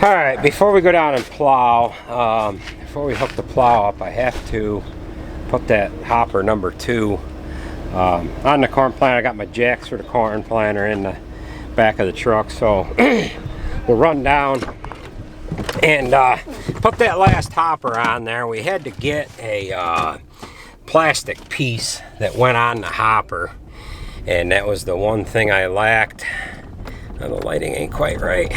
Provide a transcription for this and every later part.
Alright, before we go down and plow, before we hook the plow up, I have to put that hopper number 2 on the corn planter. I got my jacks for the corn planter in the back of the truck, so we'll run down and put that last hopper on there. We had to get a plastic piece that went on the hopper, and that was the one thing I lacked. Oh, the lighting ain't quite right.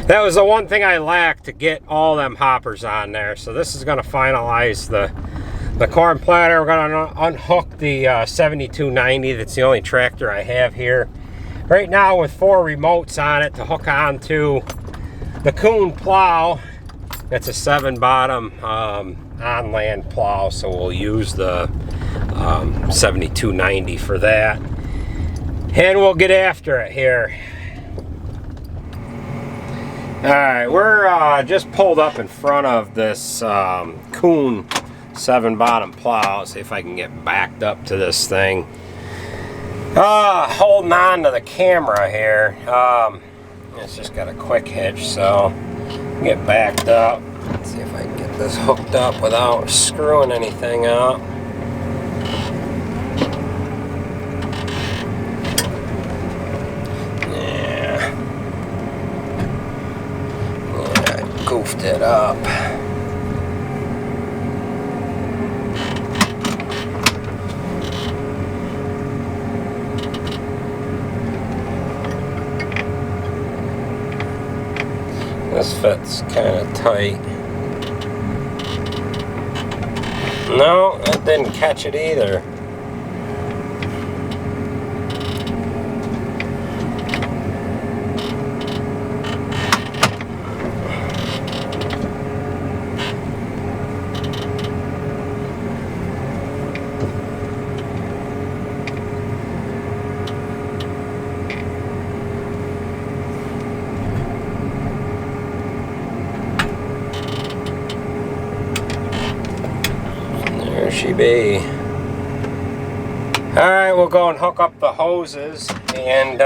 That was the one thing I lacked to get all them hoppers on there. So this is going to finalize the corn planter. We're going to unhook the 7290. That's the only tractor I have here right now, with 4 remotes on it to hook onto the Kuhn plow. That's a 7-bottom on-land plow, so we'll use the 7290 for that. And we'll get after it here. Alright, we're just pulled up in front of this Kuhn 7-bottom plow. Let's see if I can get backed up to this thing. Holding on to the camera here. It's just got a quick hitch, so get backed up. Let's see if I can get this hooked up without screwing anything up. Goofed it up. This fits kind of tight. No, that didn't catch it either. There she be. Alright, we'll go and hook up the hoses and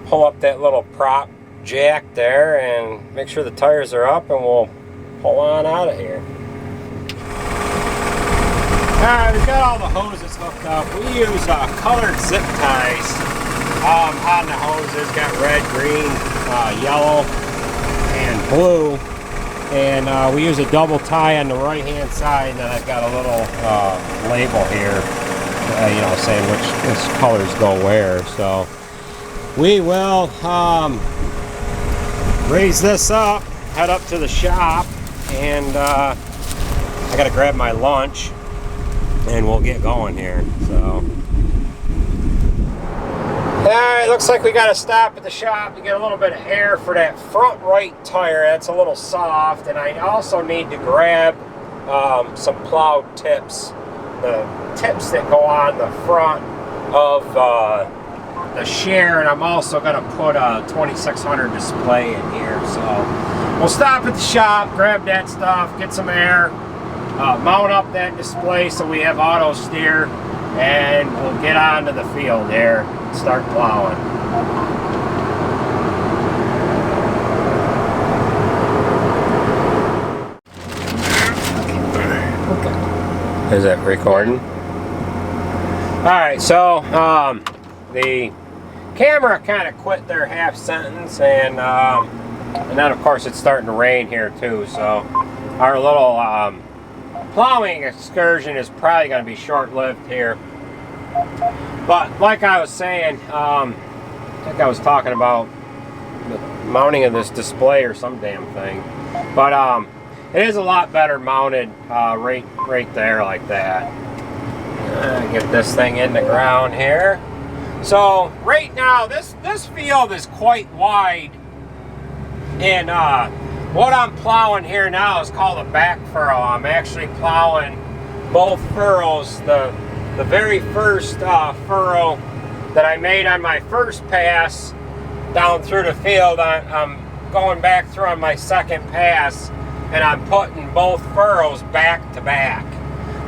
pull up that little prop jack there and make sure the tires are up, and we'll pull on out of here. Alright, we've got all the hoses hooked up. We use colored zip ties on the hoses. Got red, green, yellow, and blue. And we use a double tie on the right hand side, and then I've got a little label here, you know, saying which colors go where. So we will raise this up, head up to the shop, and I gotta grab my lunch and we'll get going here. So alright, looks like we got to stop at the shop to get a little bit of air for that front right tire. That's a little soft. And I also need to grab some plow tips. The tips that go on the front of the share. And I'm also going to put a 2600 display in here. So we'll stop at the shop, grab that stuff, get some air, mount up that display so we have auto steer, and we'll get onto the field there and start plowing. Okay. Is that recording? Alright, so the camera kind of quit their half sentence, and then of course it's starting to rain here too, so our little plowing excursion is probably going to be short-lived here. But like I was saying, I think I was talking about the mounting of this display or some damn thing. But it is a lot better mounted right there like that. Get this thing in the ground here. So right now this field is quite wide, and what I'm plowing here now is called a back furrow. I'm actually plowing both furrows. The very first furrow that I made on my first pass down through the field, I'm going back through on my second pass, and I'm putting both furrows back to back.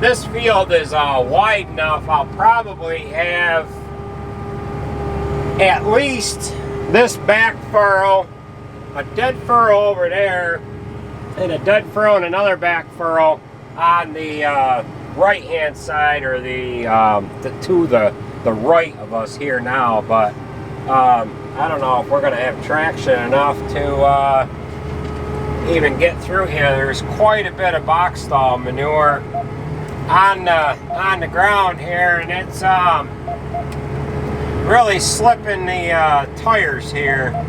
This field is wide enough. I'll probably have at least this back furrow a dead furrow over there and a dead furrow and another back furrow on the right hand side, or the right of us here now. But I don't know if we're going to have traction enough to even get through here. There's quite a bit of box stall manure on the ground here, and it's really slipping the tires here.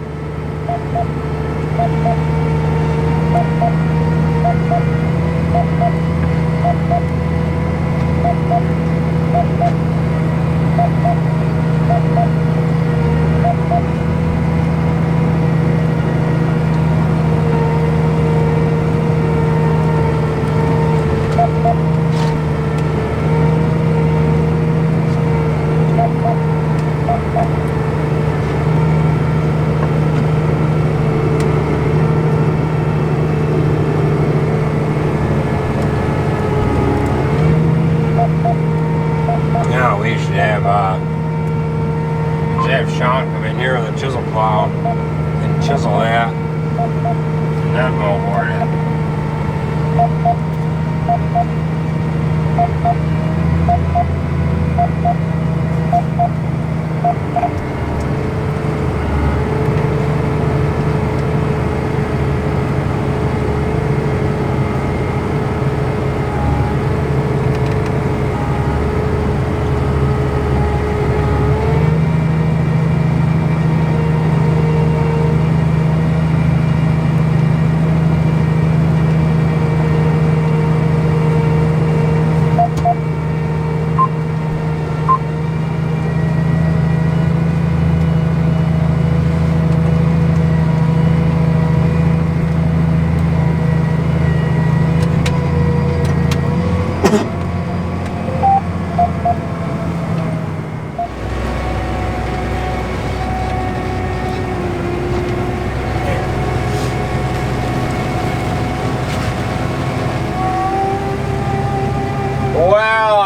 Sean come in here with a chisel plow and chisel that, and then we'll board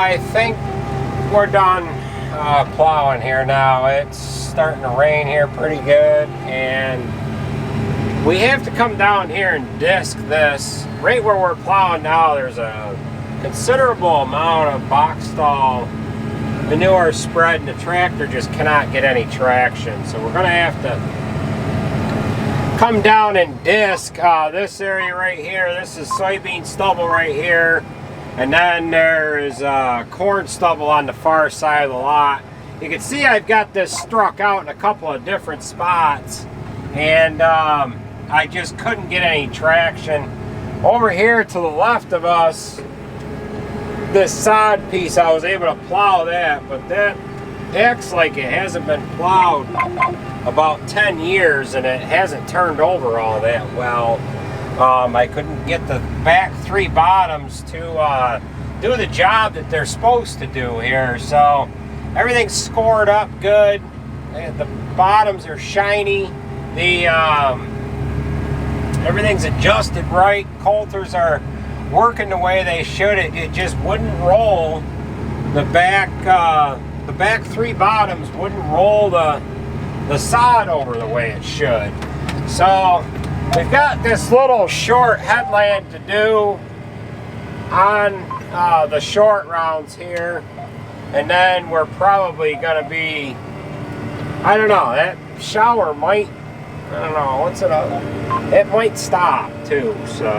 I think we're done plowing here now. It's starting to rain here pretty good, and we have to come down here and disc this. Right where we're plowing now, there's a considerable amount of box stall manure spread, and the tractor just cannot get any traction. So we're going to have to come down and disc this area right here. This is soybean stubble right here. And then there is corn stubble on the far side of the lot. You can see I've got this struck out in a couple of different spots, and I just couldn't get any traction. Over here to the left of us, this sod piece, I was able to plow that, but that acts like it hasn't been plowed about 10 years, and it hasn't turned over all that well. I couldn't get the back three bottoms to do the job that they're supposed to do here. So everything's scored up good. The bottoms are shiny. The everything's adjusted right. Coulters are working the way they should. It just wouldn't roll. The back three bottoms wouldn't roll the sod over the way it should. So we've got this little short headland to do on the short rounds here, and then we're probably going to be, I don't know, that shower might, I don't know, what's it, it might stop too. So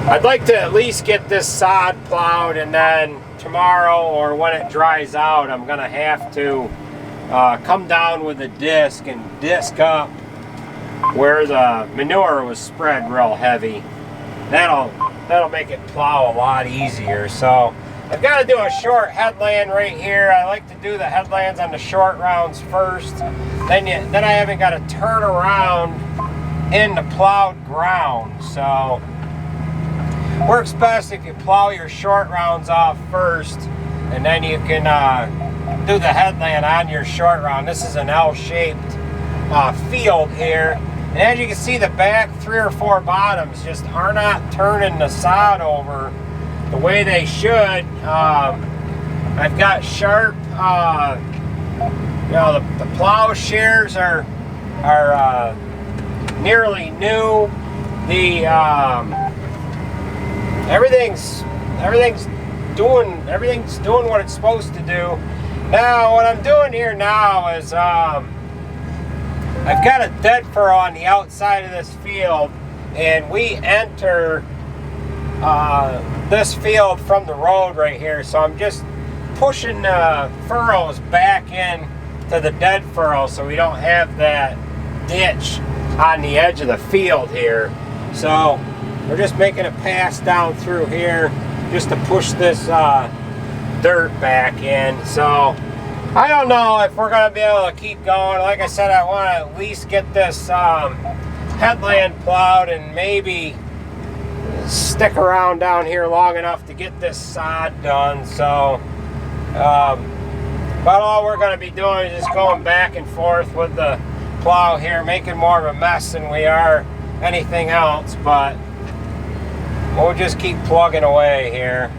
I'd like to at least get this sod plowed, and then tomorrow or when it dries out, I'm going to have to come down with a disc and disc up where the manure was spread real heavy. That'll make it plow a lot easier. So I've got to do a short headland right here. I like to do the headlands on the short rounds first. Then I haven't got to turn around in the plowed ground. So works best if you plow your short rounds off first, and then you can do the headland on your short round. This is an L-shaped field here. And as you can see, the back 3 or 4 bottoms just are not turning the sod over the way they should. I've got sharp, you know, the plow shears are nearly new. The everything's doing what it's supposed to do. Now what I'm doing here now is I've got a dead furrow on the outside of this field, and we enter this field from the road right here, so I'm just pushing the furrows back in to the dead furrow so we don't have that ditch on the edge of the field here. So we're just making a pass down through here just to push this dirt back in. So I don't know if we're going to be able to keep going. Like I said, I want to at least get this headland plowed and maybe stick around down here long enough to get this sod done. So but all we're going to be doing is just going back and forth with the plow here, making more of a mess than we are anything else, but we'll just keep plugging away here.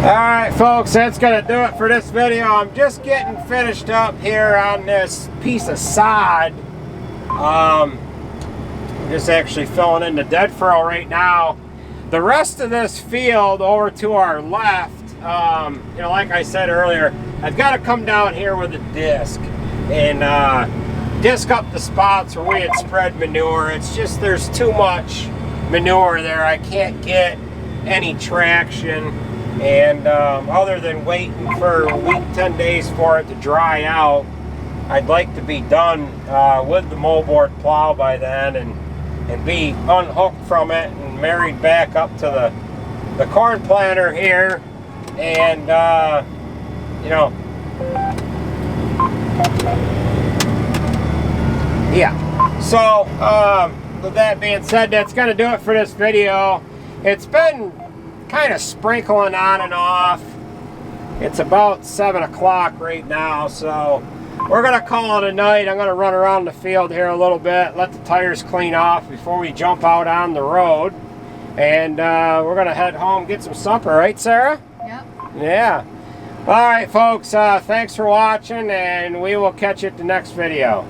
Alright folks, that's going to do it for this video. I'm just getting finished up here on this piece of sod. I'm just actually filling in the dead furrow right now. The rest of this field over to our left, you know, like I said earlier, I've got to come down here with a disc and disc up the spots where we had spread manure. It's just there's too much manure there. I can't get any traction. And other than waiting for a week, 10 days for it to dry out, I'd like to be done with the moldboard plow by then and be unhooked from it and married back up to the corn planter here. And, you know, yeah. So, with that being said, that's going to do it for this video. It's been kind of sprinkling on and off. It's about 7 o'clock right now, so we're gonna call it a night. I'm gonna run around the field here a little bit, let the tires clean off before we jump out on the road, and we're gonna head home, get some supper, right Sarah? Yep. Yeah. All right folks, thanks for watching, and we will catch you at the next video.